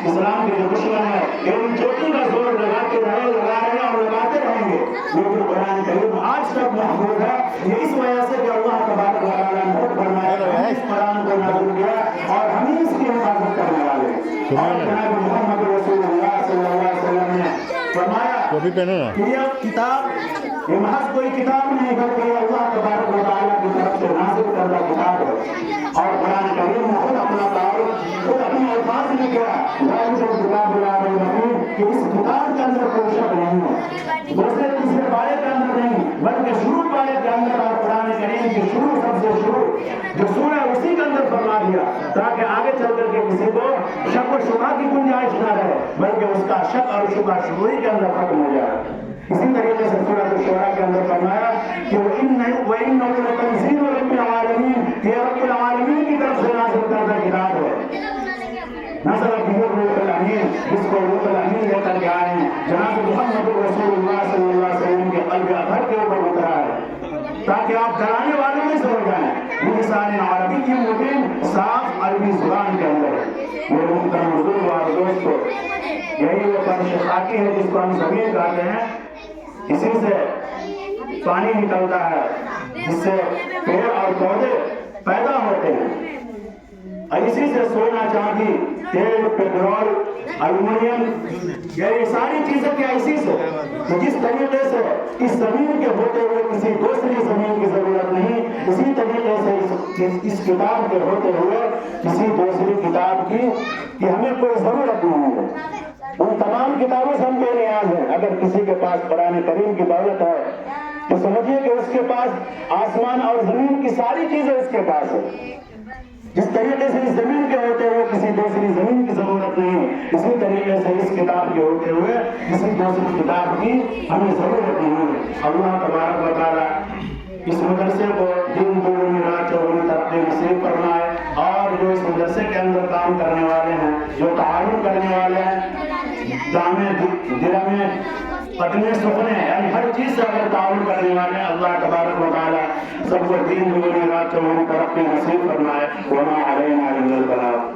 اسلام کے جو دشمن ہے ان چوٹی کا زور لگا رہے ہیں اور لگاتے رہیں گے، لیکن قرآن کریم آج تک محفوظ ہے۔ یہ اس وجہ سے کہ اللہ تبارک و تعالیٰ نے فرمایا کہ اس قرآن کو نازل کیا اور ہم ہی اس کی حفاظت کرنے والے ہیں۔ اور جناب محمد رسول اللہ صلی اللہ علیہ وسلم نے فرمایا کہ یہ کتاب یہ محض کوئی کتاب نہیں بلکہ یہ اللہ تبارک و تعالیٰ کی طرف سے نازل کردہ کتاب ہے۔ اور قرآن کریم نے خود اپنا تعارف خود اپنے الفاظ میں کیا کتاب کہ اس کتاب کے اندر کوئی شک نہیں ہے، دوسرے تیسرے پارے کے اندر نہیں بلکہ شروع پارے کے اندر، اور قرآن کریم کی شروع سب سے شروع جو سورہ اسی کے اندر فرما دیا تاکہ آگے چل کر کے کسی کو شک و شبہ کی گنجائش نہ رہے بلکہ اس کا شک اور شبہ شروع ہی کے اندر ختم ہو جائے۔ اسی طریقے سے سورۃ الشعراء کے اندر فرمایا کہ وَإِنَّهُ لَتَنزِيلُ رَبِّ الْعَالَمِينَ، یہ رب العالمین کی طرف سے نازل کردہ کتاب ہے۔ نزل بہ الروح الامین، جس کو روح الامین لے کر کے آئے ہیں، جناب محمد رسول اللہ صلی اللہ علیہ وسلم کے قلب اطہر کے اوپر اترا ہے تاکہ آپ ڈرانے والوں میں سے ہو جائیں۔ بلسان عربی مبین، صاف عربی زبان کے اندر میرے محترم بزرگ اور دوستو، یہی وہ فرش خاکی ہے جس کو ہم زمین کہتے ہیں، اسی سے پانی نکلتا ہے، جس سے پیڑ اور پودے پیدا ہوتے ہیں، اور اسی سے سونا چاندی تیل پیٹرول ایلومینیم یہ ساری چیزیں کیا اسی سے، تو جس طریقے سے اس زمین کے ہوتے ہوئے کسی دوسری زمین کی ضرورت نہیں، اسی طریقے سے اس کتاب کے ہوتے ہوئے کسی دوسری کتاب کی کہ ہمیں کوئی ضرورت نہیں ہے۔ ان تمام کتابوں سے ہم بے نیاز ہیں۔ اگر کسی کے پاس قرآن کریم کی دولت ہے تو سمجھیے کہ اس کے پاس آسمان اور زمین کی ساری چیزیں اس کے پاس ہے۔ جس طریقے سے اس زمین کے ہوتے ہوئے کسی دوسری زمین کی ضرورت نہیں، اسی طریقے سے اس کتاب کے ہوتے ہوئے کسی دوسری کتاب کی ہمیں ضرورت نہیں ہے۔ اللہ تبارک و تعالیٰ اس مدرسے کو دن دگنی رات چوگنی ترقی نصیب فرمائے، اور جو اس مدرسے کے اندر کام کرنے والے ہیں، جو تعاون کرنے والے ہیں، دامے درمے پٹنے سکھنے یعنی ہر چیز سے اگر تعاون کرنے والے ہیں، اللہ تبارک و تعالیٰ سب کو دین دگنی رات چوگنی ترقی نصیب فرمائے۔ وما علینا الا البلاغ۔